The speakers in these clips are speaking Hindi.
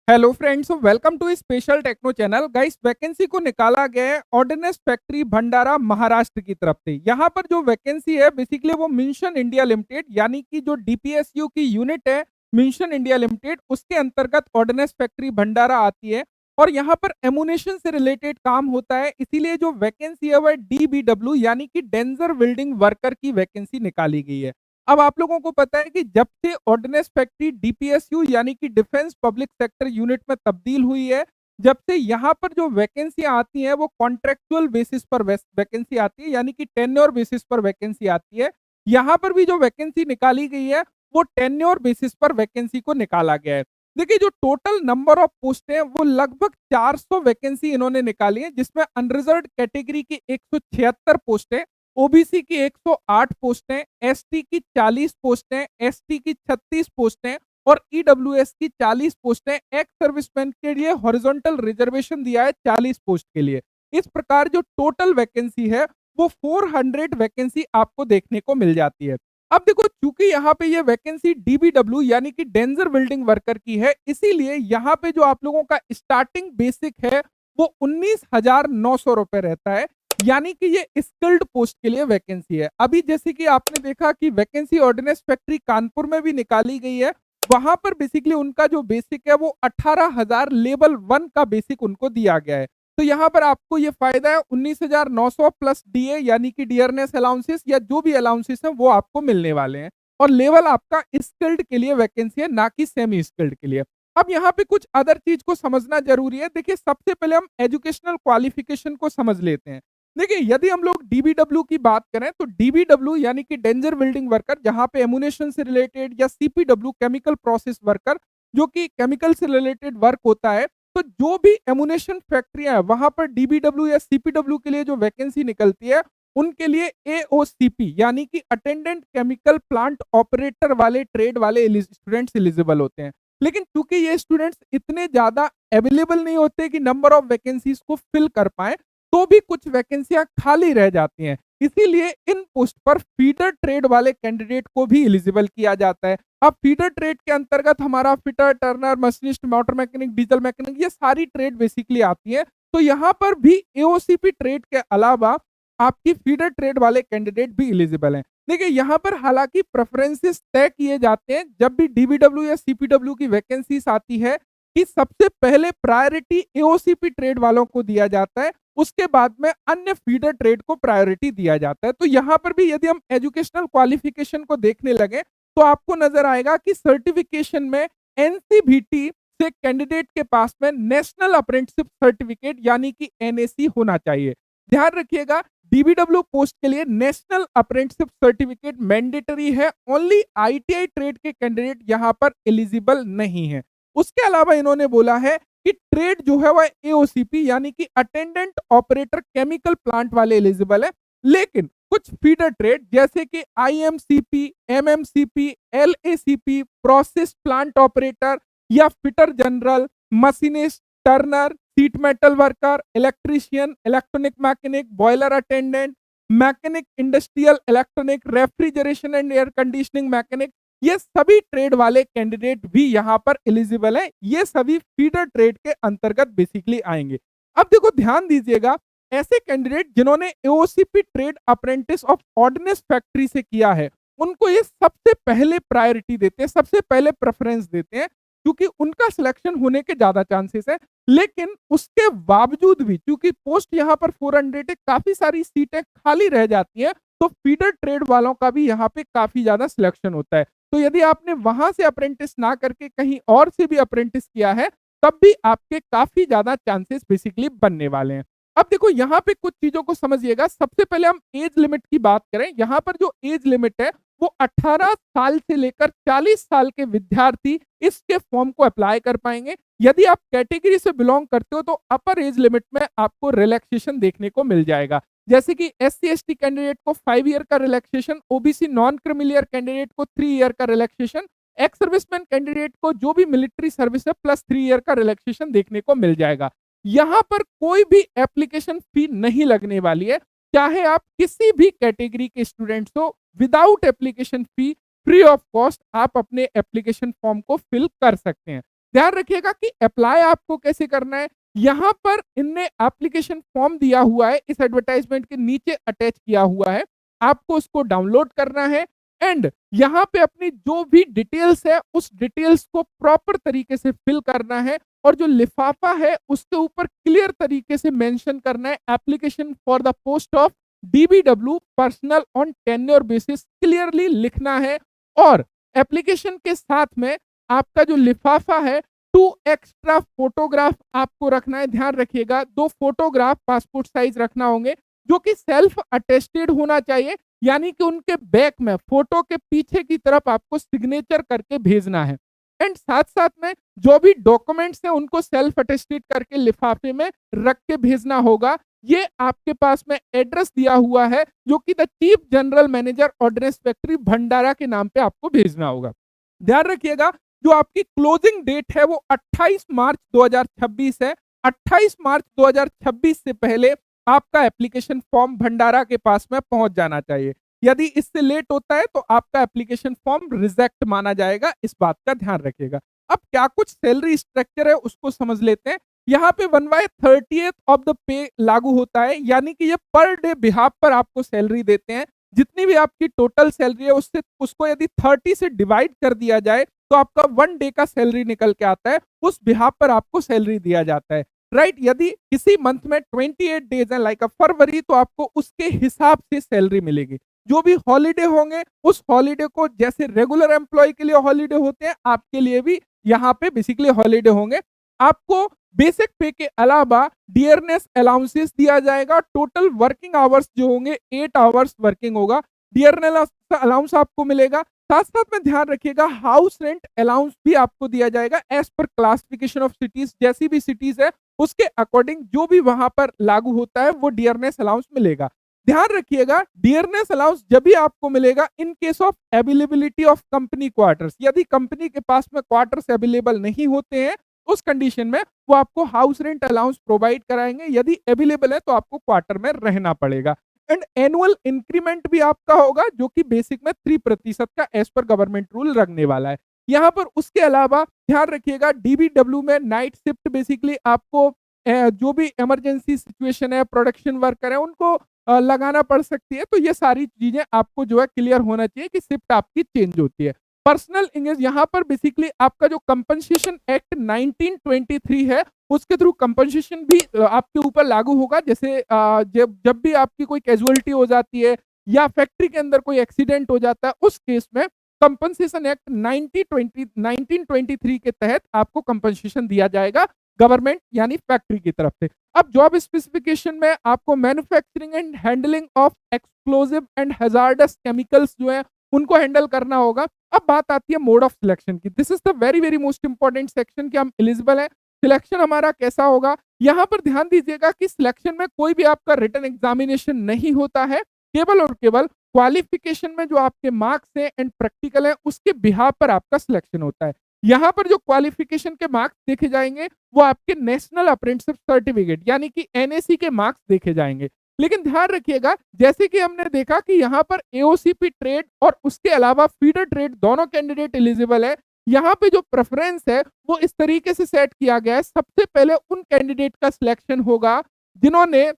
Hello friends, welcome to special techno channel. Guys, vacancy को निकाला गया है ऑर्डिनेंस फैक्ट्री भंडारा महाराष्ट्र की तरफ से। यहाँ पर जो वैकेंसी है बेसिकली वो मिशन इंडिया लिमिटेड यानी कि जो डीपीएसयू की यूनिट है मिशन इंडिया लिमिटेड, उसके अंतर्गत ऑर्डिनेंस फैक्ट्री भंडारा आती है। और यहाँ पर एमुनेशन से रिलेटेड काम होता है, इसीलिए जो वैकेंसी है वह डीबीडब्ल्यू यानी कि डेंजर बिल्डिंग वर्कर की वैकेंसी निकाली गई है। अब आप लोगों को पता है कि जब से ऑर्डिनेंस फैक्ट्री डीपीएसयू यानी कि डिफेंस पब्लिक सेक्टर यूनिट में तब्दील हुई है, जब से यहाँ पर जो वैकेंसी आती है वो कॉन्ट्रेक्चुअल बेसिस पर वैकेंसी आती है यानी कि टेन्योर बेसिस पर वैकेंसी आती है। यहाँ पर भी जो वैकेंसी निकाली गई है वो टेन्योर बेसिस पर वैकेंसी को निकाला गया है। देखिए, जो टोटल नंबर ऑफ पोस्ट है वो लगभग 400 वैकेंसी इन्होंने निकाली है, जिसमें अनरिजर्व कैटेगरी की 176 पोस्ट है, ओबीसी की 108 पोस्टें, एसटी की 40 पोस्टें, एसटी की 36 पोस्टें और ईडब्ल्यूएस की 40 पोस्टें। एक्स सर्विसमैन के लिए हॉरिजॉन्टल रिजर्वेशन दिया है 40 पोस्ट के लिए। इस प्रकार जो टोटल वैकेंसी है वो 400 वैकेंसी आपको देखने को मिल जाती है। अब देखो, चूंकि यहाँ पे ये वैकेंसी डीबीडब्ल्यू यानी कि डेंजर बिल्डिंग वर्कर की है, इसीलिए यहाँ पे जो आप लोगों का स्टार्टिंग बेसिक है वो 19,900 रुपए रहता है, यानी कि ये स्किल्ड पोस्ट के लिए वैकेंसी है। अभी जैसे कि आपने देखा कि वैकेंसी ऑर्डिनेंस फैक्ट्री कानपुर में भी निकाली गई है, वहां पर बेसिकली उनका जो बेसिक है वो 18,000 लेवल 1 का बेसिक उनको दिया गया है। तो यहाँ पर आपको ये फायदा है 19,900 प्लस डीए यानी कि डियरनेस अलाउंसेस या जो भी अलाउंसेस है वो आपको मिलने वाले हैं। और लेवल आपका स्किल्ड के लिए वैकेंसी है, ना कि सेमी स्किल्ड के लिए। अब यहाँ पे कुछ अदर चीज को समझना जरूरी है। देखिए, सबसे पहले हम एजुकेशनल क्वालिफिकेशन को समझ लेते हैं। देखिए, यदि हम लोग डीबीडब्ल्यू की बात करें तो डीबीडब्ल्यू यानी कि डेंजर बिल्डिंग वर्कर, जहां पे एमुनेशन से रिलेटेड, या सीपीडब्ल्यू केमिकल प्रोसेस वर्कर जो कि केमिकल से रिलेटेड वर्क होता है, तो जो भी एमुनेशन फैक्ट्रियां है वहां पर डीबीडब्ल्यू या सीपीडब्ल्यू के लिए जो वैकेंसी निकलती है उनके लिए एओसीपी यानी कि अटेंडेंट केमिकल प्लांट ऑपरेटर वाले ट्रेड वाले स्टूडेंट्स एलिजिबल होते हैं। लेकिन चूंकि ये स्टूडेंट्स इतने ज्यादा अवेलेबल नहीं होते कि नंबर ऑफ वैकेंसीज को फिल कर पाए, तो भी कुछ वैकेंसियां खाली रह जाती हैं। इसीलिए इन पोस्ट पर फीडर ट्रेड वाले कैंडिडेट को भी एलिजिबल किया जाता है। अब फीडर ट्रेड के अंतर्गत हमारा fitter, Turner, machinist, motor mechanic, diesel mechanic, ये सारी ट्रेड बेसिकली आती है। तो यहाँ पर भी एओसीपी ट्रेड के अलावा आपकी फीडर ट्रेड वाले कैंडिडेट भी एलिजिबल हैं। देखिए, यहाँ पर हालांकि प्रेफरेंसेस तय किए जाते हैं जब भी डीबीडब्ल्यू या सीपीडब्ल्यू की वैकेंसीज आती है, कि सबसे पहले प्रायोरिटी एओसीपी ट्रेड वालों को दिया जाता है, उसके बाद में अन्य फीडर ट्रेड को प्रायोरिटी दिया जाता है। तो यहाँ पर भी यदि हम एजुकेशनल क्वालिफिकेशन को देखने लगे तो आपको नजर आएगा कि सर्टिफिकेशन में एनसीबीटी से कैंडिडेट के पास में नेशनल अप्रेंटिसशिप सर्टिफिकेट यानी कि एनएसी होना चाहिए। ध्यान रखिएगा, डीबीडब्ल्यू पोस्ट के लिए नेशनल अप्रेंटिसशिप सर्टिफिकेट मैंडेटरी है। ओनली आईटीआई ट्रेड के कैंडिडेट यहाँ पर एलिजिबल नहीं है। उसके अलावा इन्होंने बोला है कि ट्रेड जो है वह एओसीपी यानी कि अटेंडेंट ऑपरेटर केमिकल प्लांट वाले एलिजिबल है। लेकिन कुछ फीडर ट्रेड जैसे कि आईएमसीपी, एमएमसीपी, एलएसीपी, प्रोसेस प्लांट ऑपरेटर या fitter general, machinist, Turner, seat metal worker, electrician, electronic mechanic, boiler attendant, mechanic industrial electronic, refrigeration and air conditioning mechanic, ये सभी ट्रेड वाले कैंडिडेट भी यहाँ पर एलिजिबल हैं। ये सभी फीडर ट्रेड के अंतर्गत बेसिकली आएंगे। अब देखो, ध्यान दीजिएगा, ऐसे कैंडिडेट जिन्होंने AOCP trade apprentice of ordnance factory से किया है उनको ये सबसे पहले प्रायोरिटी देते हैं, सबसे पहले प्रेफरेंस देते हैं, क्योंकि उनका सिलेक्शन होने के ज्यादा चांसेस है। लेकिन उसके बावजूद भी क्योंकि पोस्ट यहाँ पर 400 है, काफी सारी सीटें खाली रह जाती हैं, तो फीडर ट्रेड वालों का भी यहाँ पे काफी ज्यादा सिलेक्शन होता है। तो यदि आपने वहां से अप्रेंटिस ना करके कहीं और से भी अप्रेंटिस किया है, तब भी आपके काफी ज्यादा चांसेस बेसिकली बनने वाले हैं। अब देखो, यहाँ पे कुछ चीजों को समझिएगा। सबसे पहले हम एज लिमिट की बात करें। यहाँ पर जो एज लिमिट है वो 18 साल से लेकर 40 साल के विद्यार्थी इसके फॉर्म को अप्लाई कर पाएंगे। यदि आप कैटेगरी से बिलोंग करते हो तो अपर एज लिमिट में आपको रिलैक्सेशन देखने को मिल जाएगा। जैसे कि एससी एसटी कैंडिडेट को 5 ईयर का relaxation, OBC non creamy layer candidate को 3 ईयर का रिलैक्सेशन, एक्स सर्विसमैन कैंडिडेट को जो भी मिलिट्री सर्विस है प्लस 3 ईयर का रिलैक्सेशन देखने को मिल जाएगा। यहाँ पर कोई भी एप्लीकेशन फी नहीं लगने वाली है, चाहे आप किसी भी कैटेगरी के स्टूडेंट्स हो, without application fee, free of cost आप अपने एप्लीकेशन फॉर्म को फिल कर सकते हैं। ध्यान रखिएगा कि अप्लाई आपको कैसे करना है। यहाँ पर इनने एप्लीकेशन फॉर्म दिया हुआ है, इस एडवर्टाइजमेंट के नीचे अटैच किया हुआ है। आपको उसको डाउनलोड करना है एंड यहाँ पे अपनी जो भी डिटेल्स है, उस डिटेल्स को प्रॉपर तरीके से फिल करना है और जो लिफाफा है, उसके ऊपर क्लियर तरीके से मेंशन करना है application for the post of DBW personal on tenure basis, clearly लिखना है। और एप्लीकेशन के साथ में आपका जो लिफाफा है, 2 एक्स्ट्रा फोटोग्राफ आपको रखना है। ध्यान रखिएगा 2 फोटोग्राफ पासपोर्ट साइज रखना होंगे, जो कि सेल्फ अटेस्टेड होना चाहिए, यानी कि उनके बैक में फोटो के पीछे की तरफ आपको सिग्नेचर करके भेजना है। एंड साथ-साथ में जो भी डॉक्यूमेंट्स हैं उनको सेल्फ अटेस्टेड करके लिफाफे में रख के भेजना होगा। ये आपके पास में एड्रेस दिया हुआ है, जो कि the chief general manager ordnance factory Bhandara के नाम पे आपको भेजना होगा। ध्यान रखिएगा जो आपकी क्लोजिंग डेट है वो 28 मार्च 2026 है। 28 मार्च 2026 से पहले आपका एप्लीकेशन फॉर्म भंडारा के पास में पहुंच जाना चाहिए। यदि इससे लेट होता है तो आपका एप्लीकेशन फॉर्म रिजेक्ट माना जाएगा, इस बात का ध्यान रखिएगा। अब क्या कुछ सैलरी स्ट्रक्चर है उसको समझ लेते हैं। यहाँ पे 1/30 ऑफ द पे लागू होता है, यानी कि ये पर डे बिहाफ पर आपको सैलरी देते हैं। जितनी भी आपकी टोटल सैलरी है उससे उसको यदि 30 से डिवाइड कर दिया जाए तो आपका 1 डे का सैलरी निकल के आता है, उस बिहाफ पर आपको सैलरी दिया जाता है। राइट, यदि किसी मंथ में 28 डेज है लाइक फरवरी, तो आपको उसके हिसाब से सैलरी मिलेगी। जो भी हॉलीडे होंगे उस हॉलीडे को, जैसे रेगुलर एम्प्लॉय के लिए हॉलीडे होते हैं, आपके लिए भी यहाँ पे बेसिकली हॉलीडे होंगे। आपको बेसिक पे के अलावा डियरनेस अलाउंसेस दिया जाएगा। टोटल वर्किंग आवर्स जो होंगे 8 आवर्स वर्किंग होगा। डियरनेस अलाउंस आपको मिलेगा। साथ-साथ में ध्यान रखिएगा हाउस रेंट अलाउंस भी आपको दिया जाएगा as per classification of cities. जैसी भी सिटीज़ है उसके अकॉर्डिंग जो भी वहां पर लागू होता है वो डियरनेस अलाउंस मिलेगा। ध्यान रखिएगा डियरनेस अलाउंस जब भी आपको मिलेगा in case of availability of company quarters. यदि कंपनी के पास में क्वार्टर्स अवेलेबल नहीं होते हैं, उस कंडीशन में वो आपको हाउस रेंट अलाउंस प्रोवाइड कराएंगे। यदि अवेलेबल है तो आपको क्वार्टर में रहना पड़ेगा। एंड एनुअल इंक्रीमेंट भी आपका होगा, जो कि बेसिक में 3% का एज पर गवर्नमेंट रूल रखने वाला है। यहाँ पर उसके अलावा ध्यान रखिएगा डीबीडब्ल्यू में नाइट शिफ्ट बेसिकली आपको जो भी इमरजेंसी सिचुएशन है, प्रोडक्शन वर्कर है, उनको लगाना पड़ सकती है। तो ये सारी चीजें आपको जो है क्लियर होना चाहिए कि शिफ्ट आपकी चेंज होती है। पर्सनल इंगेज यहाँ पर बेसिकली आपका जो कंपनसेशन एक्ट 1923 है उसके थ्रू कंपनसेशन भी आपके ऊपर लागू होगा। जैसे जब जब भी आपकी कोई कैजुअलिटी हो जाती है या फैक्ट्री के अंदर कोई एक्सीडेंट हो जाता है, उस केस में कंपनसेशन एक्ट 1923 के तहत आपको कंपनसेशन दिया जाएगा गवर्नमेंट यानी फैक्ट्री की तरफ से। अब जॉब स्पेसिफिकेशन में आपको manufacturing and handling of explosive and hazards chemicals जो है उनको हैंडल करना होगा। अब बात आती है मोड ऑफ सिलेक्शन की। This is the very very most important section कि हम एलिजिबल हैं। सिलेक्शन हमारा कैसा होगा, यहाँ पर ध्यान दीजिएगा कि सिलेक्शन में कोई भी आपका रिटन एग्जामिनेशन नहीं होता है। केवल और केवल क्वालिफिकेशन में जो आपके मार्क्स हैं एंड प्रैक्टिकल है उसके बिहाफ पर आपका सिलेक्शन होता है। यहाँ पर जो क्वालिफिकेशन के मार्क्स देखे जाएंगे वो आपके नेशनल अप्रेंटिसशिप सर्टिफिकेट यानी कि एनएसी के मार्क्स देखे जाएंगे। लेकिन ध्यान रखिएगा जैसे कि हमने देखा कि यहाँ पर एओसीपी ट्रेड और उसके अलावा फीडर ट्रेड दोनों कैंडिडेट एलिजिबल है। यहाँ पे जो प्रेफरेंस है वो इस तरीके से सेट किया गया है, सबसे पहले उन कैंडिडेट का सिलेक्शन होगा जिन्होंने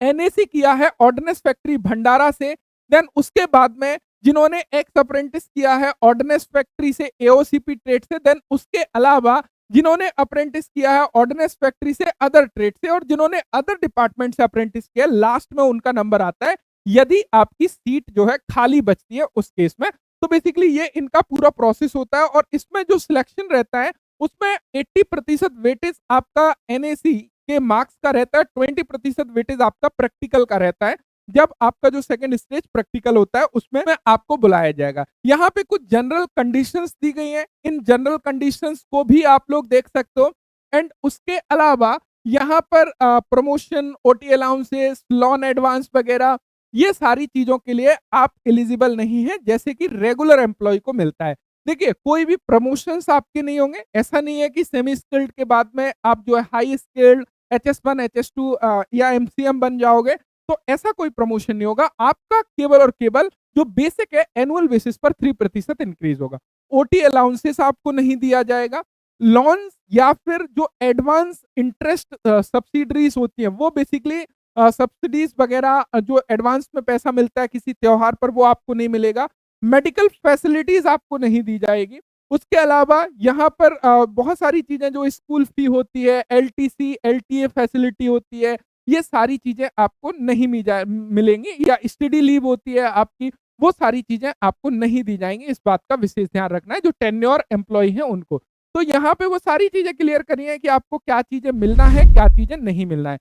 एनएसी किया है ऑर्डिनेंस फैक्ट्री भंडारा से। देन उसके बाद में जिन्होंने एक्स अप्रेंटिस किया है ऑर्डिनेंस फैक्ट्री से एओसीपी ट्रेड से। देन उसके अलावा जिन्होंने अप्रेंटिस किया है ऑर्डिनेंस फैक्ट्री से अदर ट्रेड से, और जिन्होंने अदर डिपार्टमेंट से अप्रेंटिस किया लास्ट में उनका नंबर आता है यदि आपकी सीट जो है खाली बचती है उस केस में। तो बेसिकली ये इनका पूरा प्रोसेस होता है और इसमें जो सिलेक्शन रहता है उसमें 80% वेटेज आपका एनएसी के मार्क्स का रहता है, 20% वेटेज आपका प्रैक्टिकल का रहता है। जब आपका जो सेकंड स्टेज प्रैक्टिकल होता है उसमें आपको बुलाया जाएगा। यहाँ पे कुछ जनरल कंडीशंस दी गई हैं, इन जनरल कंडीशंस को भी आप लोग देख सकते हो। एंड उसके अलावा यहाँ पर promotion, OT allowances, lawn advance वगैरह ये सारी चीजों के लिए आप एलिजिबल नहीं है जैसे कि रेगुलर एम्प्लॉय को मिलता है। देखिए कोई भी प्रमोशंस आपके नहीं होंगे। ऐसा नहीं है कि सेमी स्किल्ड के बाद में आप जो है हाई स्किल्ड HS1 HS2 या MCM बन जाओगे, तो ऐसा कोई प्रमोशन नहीं होगा। आपका केवल और केवल जो बेसिक है एनुअल बेसिस पर 3% इंक्रीज होगा। ओटी अलाउंसेस आपको नहीं दिया जाएगा, लोन्स या फिर जो एडवांस इंटरेस्ट सब्सिडीज होती हैं, वो बेसिकली सब्सिडीज वगैरह जो एडवांस में पैसा मिलता है किसी त्योहार पर, वो आपको नहीं मिलेगा। मेडिकल फैसिलिटीज आपको नहीं दी जाएगी। उसके अलावा यहाँ पर बहुत सारी चीजें, जो स्कूल फी होती है, एलटीसी एलटीए फैसिलिटी होती है, ये सारी चीजें आपको नहीं मिलेंगी, या स्टडी लीव होती है आपकी, वो सारी चीजें आपको नहीं दी जाएंगी। इस बात का विशेष ध्यान रखना है जो टेन्योर एम्प्लॉय है उनको। तो यहाँ पे वो सारी चीजें क्लियर करी है कि आपको क्या चीजें मिलना है, क्या चीजें नहीं मिलना है।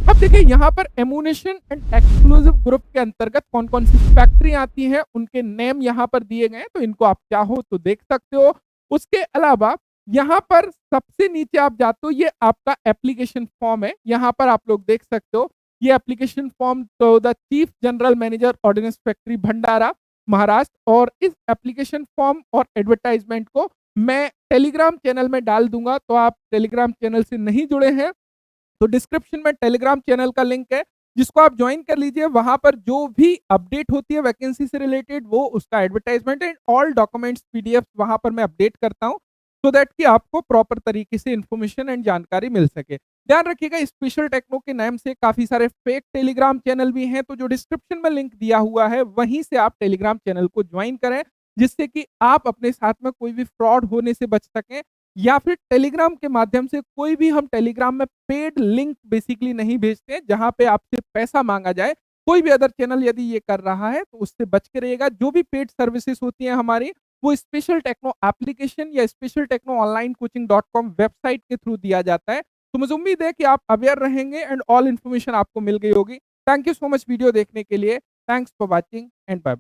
अब देखिए यहाँ पर एमुनेशन एंड एक्सक्लूसिव ग्रुप के अंतर्गत कौन कौन सी फैक्ट्री आती हैं, उनके नेम यहाँ पर दिए गए हैं, तो इनको आप चाहो तो देख सकते हो। उसके अलावा यहाँ पर सबसे नीचे आप जाते हो, ये आपका एप्लीकेशन फॉर्म है, यहाँ पर आप लोग देख सकते हो। ये एप्लीकेशन फॉर्म तो the chief general manager ordnance factory Bhandara Maharashtra, और इस एप्लीकेशन फॉर्म और एडवर्टाइजमेंट को मैं टेलीग्राम चैनल में डाल दूंगा। तो आप टेलीग्राम चैनल से नहीं जुड़े हैं तो डिस्क्रिप्शन में टेलीग्राम चैनल का लिंक है, जिसको आप ज्वाइन कर लीजिए। वहां पर जो भी अपडेट होती है वैकेंसी से रिलेटेड, वो उसका advertisement and all documents PDF वहां पर मैं अपडेट करता हूं, सो दैट कि आपको प्रॉपर तरीके से इंफॉर्मेशन एंड जानकारी मिल सके। ध्यान रखिएगा, स्पेशल टेक्नो के नाम से काफी सारे फेक टेलीग्राम चैनल भी हैं, तो जो डिस्क्रिप्शन में लिंक दिया हुआ है वहीं से आप टेलीग्राम चैनल को ज्वाइन करें, जिससे कि आप अपने साथ में कोई भी फ्रॉड होने से बच सकें, या फिर टेलीग्राम के माध्यम से कोई भी, हम टेलीग्राम में पेड लिंक बेसिकली नहीं भेजते हैं जहां पे आपसे पैसा मांगा जाए। कोई भी अदर चैनल यदि ये कर रहा है तो उससे बच के रहिएगा। जो भी पेड सर्विसेज होती हैं हमारी, वो स्पेशल टेक्नो एप्लीकेशन या special techno online coaching .com website के थ्रू दिया जाता है। तो मुझे उम्मीद है कि आप अवेयर रहेंगे एंड ऑल इन्फॉर्मेशन आपको मिल गई होगी। Thank you so much video देखने के लिए। Thanks for watching and bye bye.